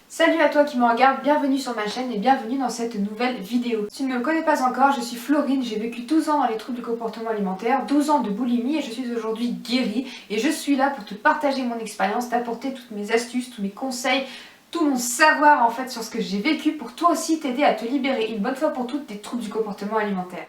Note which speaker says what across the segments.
Speaker 1: Salut à toi qui me regarde, bienvenue sur ma chaîne et bienvenue dans cette nouvelle vidéo. Si tu ne me connais pas encore, je suis Florine, j'ai vécu 12 ans dans les troubles du comportement alimentaire, 12 ans de boulimie et je suis aujourd'hui guérie et je suis là pour te partager mon expérience, t'apporter toutes mes astuces, tous mes conseils, tout mon savoir en fait sur ce que j'ai vécu pour toi aussi t'aider à te libérer une bonne fois pour toutes des troubles du comportement alimentaire.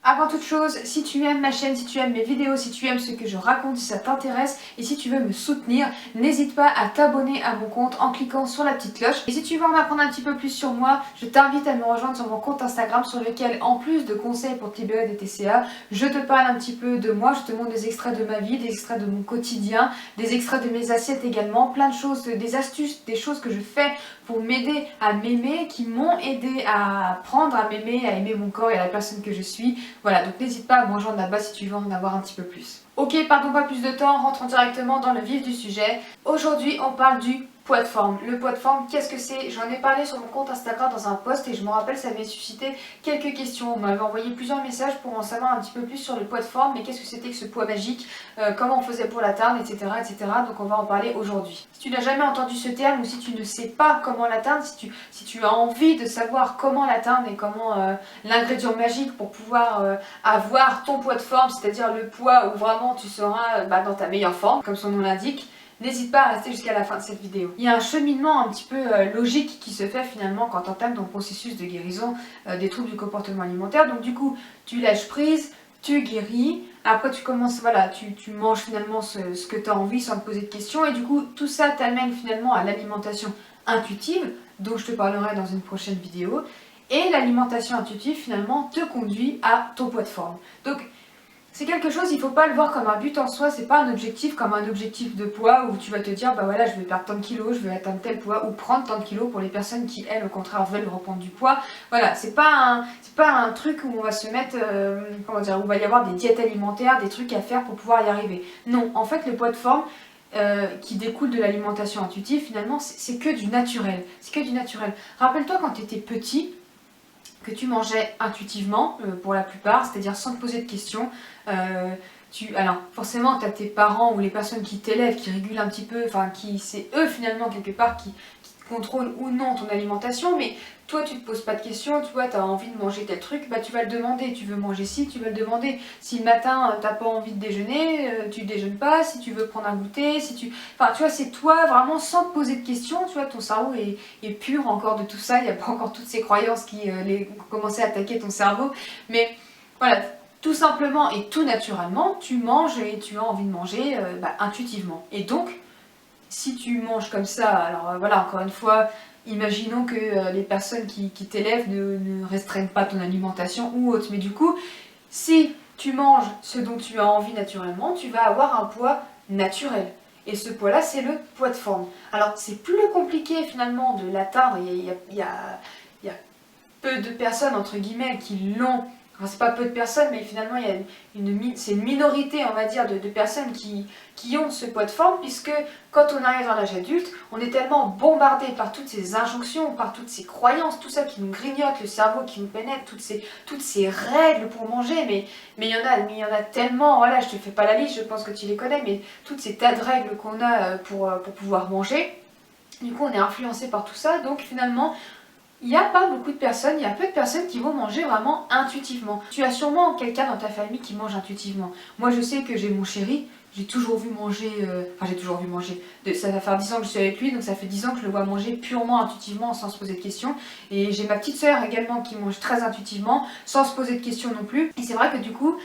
Speaker 1: Avant toute chose, si tu aimes ma chaîne, si tu aimes mes vidéos, si tu aimes ce que je raconte, si ça t'intéresse et si tu veux me soutenir, n'hésite pas à t'abonner à mon compte en cliquant sur la petite cloche. Et si tu veux en apprendre un petit peu plus sur moi, je t'invite à me rejoindre sur mon compte Instagram sur lequel, en plus de conseils pour te libérer des TCA, je te parle un petit peu de moi, je te montre des extraits de ma vie, des extraits de mon quotidien, des extraits de mes assiettes également, plein de choses, des astuces, des choses que je fais pour m'aider à m'aimer, qui m'ont aidé à apprendre à m'aimer, à aimer mon corps et à la personne que je suis. Voilà, donc n'hésite pas à me rejoindre là-bas si tu veux en avoir un petit peu plus. Ok, pardon pas plus de temps, rentrons directement dans le vif du sujet. Aujourd'hui, on parle du poids de forme. Le poids de forme, qu'est-ce que c'est? J'en ai parlé sur mon compte Instagram dans un post et je me rappelle ça avait suscité quelques questions. On m'avait envoyé plusieurs messages pour en savoir un petit peu plus sur le poids de forme, mais qu'est-ce que c'était que ce poids magique, comment on faisait pour l'atteindre, etc., etc. Donc on va en parler aujourd'hui. Si tu n'as jamais entendu ce terme ou si tu ne sais pas comment l'atteindre, si tu as envie de savoir comment l'atteindre et comment l'ingrédient magique pour pouvoir avoir ton poids de forme, c'est-à-dire le poids où vraiment tu seras dans ta meilleure forme, comme son nom l'indique, n'hésite pas à rester jusqu'à la fin de cette vidéo. Il y a un cheminement un petit peu logique qui se fait finalement quand tu entames ton processus de guérison des troubles du comportement alimentaire. Donc du coup, tu lâches prise, tu guéris, après tu commences, voilà, tu manges finalement ce que tu as envie sans te poser de questions et du coup tout ça t'amène finalement à l'alimentation intuitive, dont je te parlerai dans une prochaine vidéo. Et l'alimentation intuitive finalement te conduit à ton poids de forme. Donc c'est quelque chose, il ne faut pas le voir comme un but en soi, c'est pas un objectif comme un objectif de poids où tu vas te dire bah voilà je vais perdre tant de kilos, je vais atteindre tel poids ou prendre tant de kilos pour les personnes qui elles au contraire veulent reprendre du poids. Voilà, c'est pas un truc où on va se mettre, comment dire, où il va y avoir des diètes alimentaires, des trucs à faire pour pouvoir y arriver. Non, en fait le poids de forme qui découle de l'alimentation intuitive finalement c'est que du naturel, c'est que du naturel. Rappelle-toi quand tu étais petit, que tu mangeais intuitivement pour la plupart, c'est-à-dire sans te poser de questions. Alors forcément tu as tes parents ou les personnes qui t'élèvent, qui régulent un petit peu, enfin qui c'est eux finalement quelque part qui contrôlent ou non ton alimentation, mais toi tu te poses pas de questions, tu vois, tu as envie de manger tel truc, bah tu vas le demander, tu veux manger ci, tu vas le demander. Si le matin t'as pas envie de déjeuner, tu déjeunes pas, si tu veux prendre un goûter, si tu... Enfin tu vois, c'est toi vraiment sans te poser de questions, tu vois, ton cerveau est pur encore de tout ça, il n'y a pas encore toutes ces croyances qui ont commencé à attaquer ton cerveau, mais voilà, tout simplement et tout naturellement, tu manges et tu as envie de manger intuitivement. Et donc, si tu manges comme ça, alors voilà, encore une fois, imaginons que les personnes qui t'élèvent ne restreignent pas ton alimentation ou autre, mais du coup, si tu manges ce dont tu as envie naturellement, tu vas avoir un poids naturel. Et ce poids-là, c'est le poids de forme. Alors, c'est plus compliqué finalement de l'atteindre, il y a peu de personnes, entre guillemets, qui l'ont. Enfin, c'est pas peu de personnes, mais finalement, c'est une minorité, on va dire, de personnes qui ont ce poids de forme, puisque quand on arrive dans l'âge adulte, on est tellement bombardé par toutes ces injonctions, par toutes ces croyances, tout ça qui nous grignote le cerveau, qui nous pénètre, toutes ces règles pour manger, mais il y en a tellement, voilà, je te fais pas la liste, je pense que tu les connais, mais toutes ces tas de règles qu'on a pour pouvoir manger, du coup, on est influencé par tout ça, donc finalement, il n'y a pas beaucoup de personnes, il y a peu de personnes qui vont manger vraiment intuitivement. Tu as sûrement quelqu'un dans ta famille qui mange intuitivement. Moi je sais que j'ai mon chéri, j'ai toujours vu manger, ça va faire 10 ans que je suis avec lui, donc ça fait 10 ans que je le vois manger purement intuitivement sans se poser de questions. Et j'ai ma petite soeur également qui mange très intuitivement, sans se poser de questions non plus. Et c'est vrai que du coup,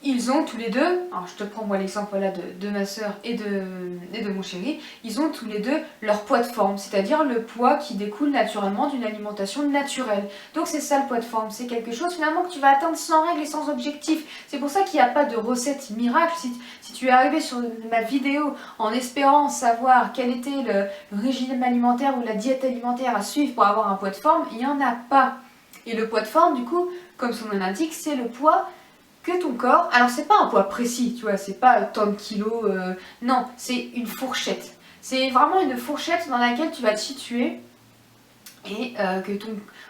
Speaker 1: ils ont tous les deux, alors je te prends moi l'exemple voilà, de ma soeur et de mon chéri, ils ont tous les deux leur poids de forme, c'est-à-dire le poids qui découle naturellement d'une alimentation naturelle. Donc c'est ça le poids de forme, c'est quelque chose finalement que tu vas atteindre sans règle et sans objectif. C'est pour ça qu'il n'y a pas de recette miracle. Si tu es arrivé sur ma vidéo en espérant savoir quel était le régime alimentaire ou la diète alimentaire à suivre pour avoir un poids de forme, il n'y en a pas. Et le poids de forme du coup, comme son nom l'indique, c'est le poids que ton corps, alors c'est pas un poids précis, tu vois, c'est pas tant de kilos, non, c'est une fourchette. C'est vraiment une fourchette dans laquelle tu vas te situer et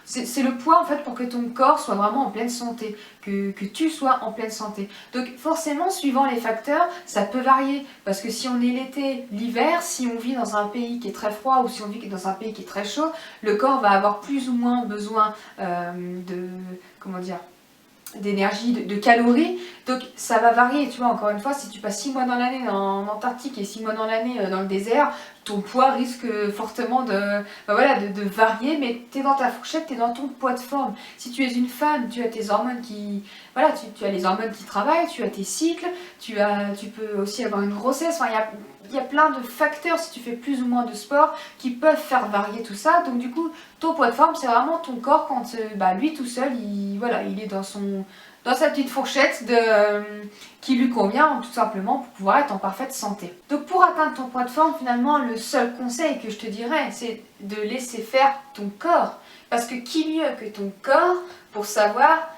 Speaker 1: c'est le poids en fait pour que ton corps soit vraiment en pleine santé, que tu sois en pleine santé. Donc forcément, suivant les facteurs, ça peut varier, parce que si on est l'été, l'hiver, si on vit dans un pays qui est très froid ou si on vit dans un pays qui est très chaud, le corps va avoir plus ou moins besoin comment dire, d'énergie, de calories, donc ça va varier, tu vois. Encore une fois, si tu passes 6 mois dans l'année en Antarctique et 6 mois dans l'année dans le désert, ton poids risque fortement de varier, mais tu es dans ta fourchette, tu es dans ton poids de forme. Si tu es une femme, tu as tes hormones tu as les hormones qui travaillent, tu as tes cycles, tu peux aussi avoir une grossesse, enfin il y a plein de facteurs si tu fais plus ou moins de sport qui peuvent faire varier tout ça. Donc du coup, ton poids de forme, c'est vraiment ton corps quand lui tout seul, il est dans sa petite fourchette qui lui convient tout simplement pour pouvoir être en parfaite santé. Donc pour atteindre ton poids de forme, finalement, le seul conseil que je te dirais, c'est de laisser faire ton corps. Parce que qui mieux que ton corps pour savoir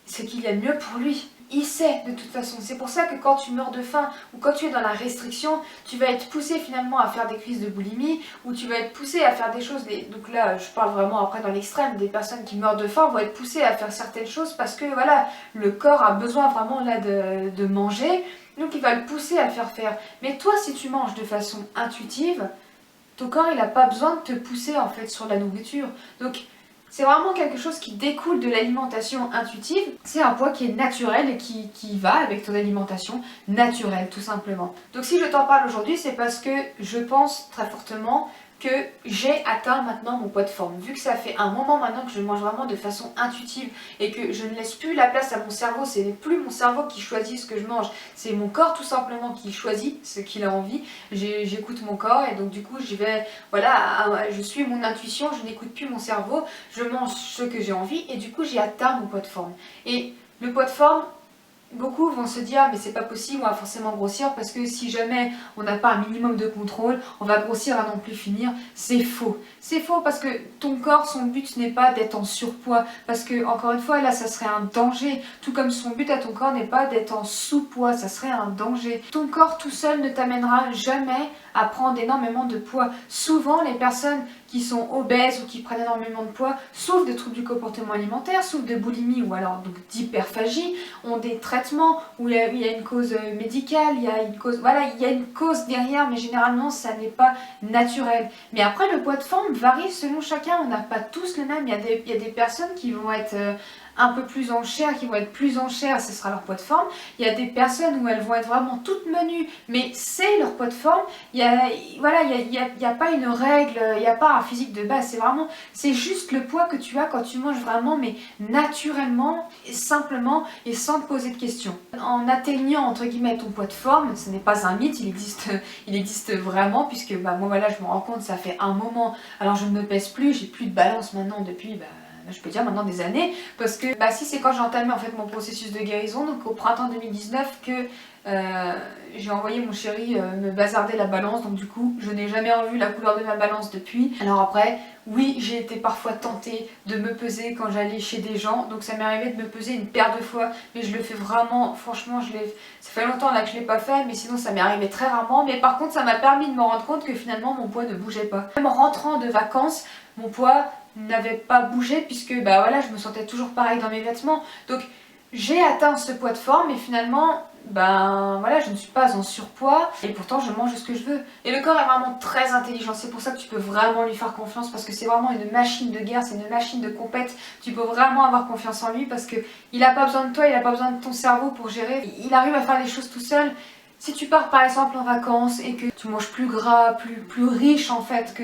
Speaker 1: ce qu'il y a de mieux pour lui? Il sait de toute façon. C'est pour ça que quand tu meurs de faim ou quand tu es dans la restriction, tu vas être poussé finalement à faire des crises de boulimie ou tu vas être poussé à faire des choses. Donc là, je parle vraiment après dans l'extrême, des personnes qui meurent de faim vont être poussées à faire certaines choses parce que voilà, le corps a besoin vraiment là de manger, donc il va le pousser à le faire. Mais toi, si tu manges de façon intuitive, ton corps il n'a pas besoin de te pousser en fait sur la nourriture. Donc c'est vraiment quelque chose qui découle de l'alimentation intuitive. C'est un poids qui est naturel et qui va avec ton alimentation naturelle, tout simplement. Donc si je t'en parle aujourd'hui, c'est parce que je pense très fortement que j'ai atteint maintenant mon poids de forme. Vu que ça fait un moment maintenant que je mange vraiment de façon intuitive et que je ne laisse plus la place à mon cerveau, ce n'est plus mon cerveau qui choisit ce que je mange, c'est mon corps tout simplement qui choisit ce qu'il a envie. J'écoute mon corps et donc du coup je suis mon intuition, je n'écoute plus mon cerveau, je mange ce que j'ai envie et du coup j'ai atteint mon poids de forme. Et le poids de forme, beaucoup vont se dire mais c'est pas possible, on va forcément grossir parce que si jamais on n'a pas un minimum de contrôle, on va grossir à n'en plus finir. C'est faux. C'est faux parce que ton corps, son but n'est pas d'être en surpoids parce que encore une fois là ça serait un danger. Tout comme son but à ton corps n'est pas d'être en sous-poids, ça serait un danger. Ton corps tout seul ne t'amènera jamais à prendre énormément de poids. Souvent les personnes qui sont obèses ou qui prennent énormément de poids souffrent de troubles du comportement alimentaire, souffrent de boulimie ou alors donc d'hyperphagie, ont des traitements où il y a une cause médicale, il y a une cause derrière, mais généralement ça n'est pas naturel. Mais après le poids de forme varie selon chacun, on n'a pas tous le même. Il y a des personnes qui vont être un peu plus en chair, qui vont être plus en chair, ce sera leur poids de forme. Il y a des personnes où elles vont être vraiment toutes menues, mais c'est leur poids de forme. Il y a pas une règle, il n'y a pas un physique de base, c'est juste le poids que tu as quand tu manges vraiment, mais naturellement, et simplement, et sans te poser de questions. En atteignant, entre guillemets, ton poids de forme, ce n'est pas un mythe, il existe vraiment, puisque moi voilà, je me rends compte, ça fait un moment, alors je ne me pèse plus, j'ai plus de balance maintenant depuis, je peux dire maintenant des années, parce que si c'est quand j'ai entamé en fait mon processus de guérison, donc au printemps 2019 que j'ai envoyé mon chéri me bazarder la balance, donc du coup je n'ai jamais revu la couleur de ma balance depuis. Alors après, oui, j'ai été parfois tentée de me peser quand j'allais chez des gens, donc ça m'est arrivé de me peser une paire de fois, mais je le fais vraiment, franchement, ça fait longtemps là que je l'ai pas fait, mais sinon ça m'est arrivé très rarement, mais par contre ça m'a permis de me rendre compte que finalement mon poids ne bougeait pas. Même en rentrant de vacances, mon poids n'avait pas bougé puisque je me sentais toujours pareil dans mes vêtements. Donc j'ai atteint ce poids de forme et finalement je ne suis pas en surpoids et pourtant je mange ce que je veux. Et le corps est vraiment très intelligent, c'est pour ça que tu peux vraiment lui faire confiance parce que c'est vraiment une machine de guerre, c'est une machine de compète. Tu peux vraiment avoir confiance en lui parce que il n'a pas besoin de toi, il n'a pas besoin de ton cerveau pour gérer. Il arrive à faire les choses tout seul. Si tu pars par exemple en vacances et que tu manges plus gras, plus riche en fait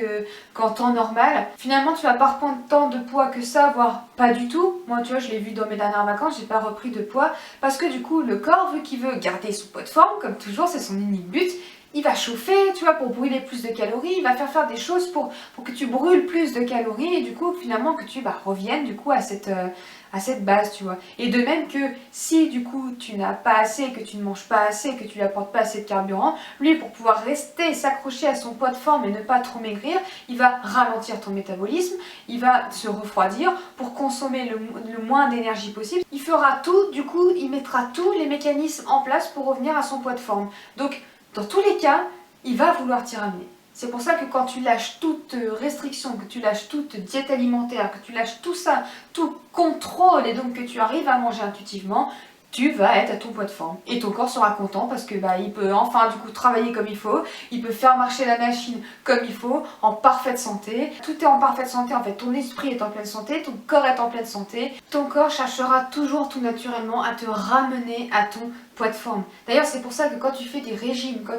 Speaker 1: qu'en temps normal, finalement tu vas pas reprendre tant de poids que ça, voire pas du tout. Moi tu vois, je l'ai vu dans mes dernières vacances, j'ai pas repris de poids parce que du coup le corps, vu qu'il veut garder son poids de forme, comme toujours c'est son unique but, il va chauffer, tu vois, pour brûler plus de calories, il va faire des choses pour que tu brûles plus de calories et du coup finalement que tu reviennes du coup à cette base, tu vois. Et de même que si du coup tu n'as pas assez, que tu ne manges pas assez, que tu lui apportes pas assez de carburant, lui pour pouvoir rester, s'accrocher à son poids de forme et ne pas trop maigrir, il va ralentir ton métabolisme, il va se refroidir pour consommer le moins d'énergie possible. Il fera tout, du coup il mettra tous les mécanismes en place pour revenir à son poids de forme. Donc dans tous les cas, il va vouloir t'y ramener. C'est pour ça que quand tu lâches toute restriction, que tu lâches toute diète alimentaire, que tu lâches tout ça, tout contrôle et donc que tu arrives à manger intuitivement, tu vas être à ton poids de forme. Et ton corps sera content parce que il peut enfin du coup travailler comme il faut, il peut faire marcher la machine comme il faut, en parfaite santé. Tout est en parfaite santé en fait, ton esprit est en pleine santé, ton corps est en pleine santé. Ton corps cherchera toujours tout naturellement à te ramener à ton poids de forme. D'ailleurs c'est pour ça que quand tu fais des régimes, quand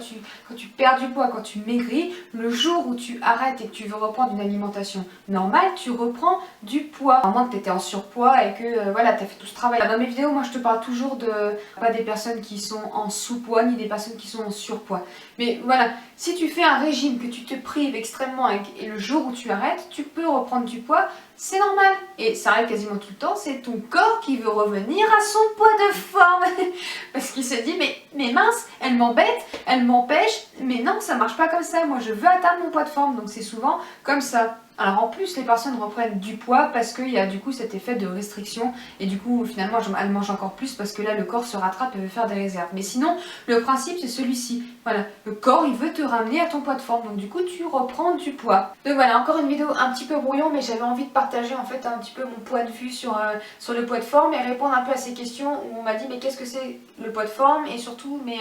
Speaker 1: tu perds du poids, quand tu maigris, le jour où tu arrêtes et que tu veux reprendre une alimentation normale, tu reprends du poids. À moins que tu étais en surpoids et que voilà, tu as fait tout ce travail. Dans mes vidéos, moi je te parle toujours de pas des personnes qui sont en sous-poids ni des personnes qui sont en surpoids. Mais voilà, si tu fais un régime, que tu te prives extrêmement et le jour où tu arrêtes, tu peux reprendre du poids, c'est normal. Et ça arrive quasiment tout le temps, c'est ton corps qui veut revenir à son poids de forme. Parce qu'il se dit, mais mince, elle m'embête, elle m'empêche, mais non, ça marche pas comme ça, moi je veux atteindre mon poids de forme, donc c'est souvent comme ça. Alors en plus les personnes reprennent du poids parce qu'il y a du coup cet effet de restriction et du coup finalement elles mangent encore plus parce que là le corps se rattrape et veut faire des réserves. Mais sinon le principe c'est celui-ci, voilà, le corps il veut te ramener à ton poids de forme donc du coup tu reprends du poids. Donc voilà, encore une vidéo un petit peu brouillon mais j'avais envie de partager en fait un petit peu mon point de vue sur le poids de forme et répondre un peu à ces questions où on m'a dit mais qu'est-ce que c'est le poids de forme et surtout mais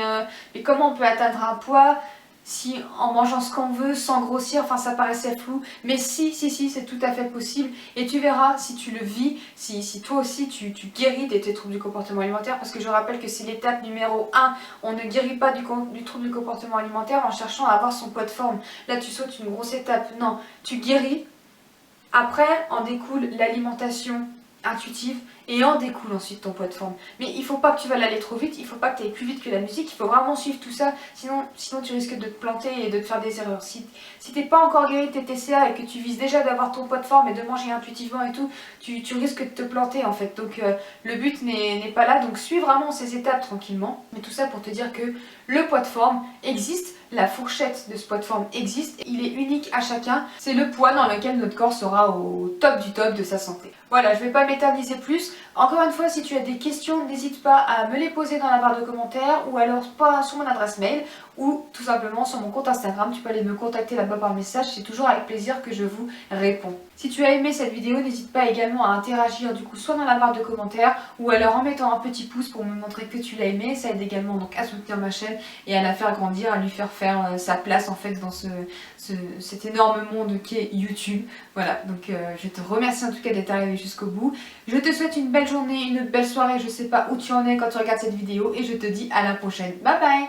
Speaker 1: comment on peut atteindre un poids si en mangeant ce qu'on veut, sans grossir, enfin ça paraissait flou, mais si, c'est tout à fait possible et tu verras si tu le vis, si toi aussi tu guéris de tes troubles du comportement alimentaire parce que je rappelle que c'est l'étape numéro 1, on ne guérit pas du trouble du comportement alimentaire en cherchant à avoir son poids de forme, là tu sautes une grosse étape, non, tu guéris, après en découle l'alimentation intuitive et en découle ensuite ton poids de forme. Mais il faut pas que tu vas aller trop vite, il faut pas que tu ailles plus vite que la musique, il faut vraiment suivre tout ça, sinon tu risques de te planter et de te faire des erreurs. Si t'es pas encore guéri de tes TCA et que tu vises déjà d'avoir ton poids de forme et de manger intuitivement et tout, tu risques de te planter en fait. Donc le but n'est pas là, donc suis vraiment ces étapes tranquillement. Mais tout ça pour te dire que le poids de forme existe, la fourchette de ce poids de forme existe, il est unique à chacun, c'est le poids dans lequel notre corps sera au top du top de sa santé. Voilà, je vais pas m'éterniser plus. Encore une fois, si tu as des questions, n'hésite pas à me les poser dans la barre de commentaires ou alors pas sur mon adresse mail ou tout simplement sur mon compte Instagram. Tu peux aller me contacter là-bas par message, c'est toujours avec plaisir que je vous réponds. Si tu as aimé cette vidéo, n'hésite pas également à interagir du coup soit dans la barre de commentaires ou alors en mettant un petit pouce pour me montrer que tu l'as aimé. Ça aide également donc à soutenir ma chaîne et à la faire grandir, à lui faire sa place en fait dans cet énorme monde qu'est YouTube. Voilà, donc je te remercie en tout cas d'être arrivé jusqu'au bout. Je te souhaite une belle journée, une belle soirée, je sais pas où tu en es quand tu regardes cette vidéo et je te dis à la prochaine. Bye bye.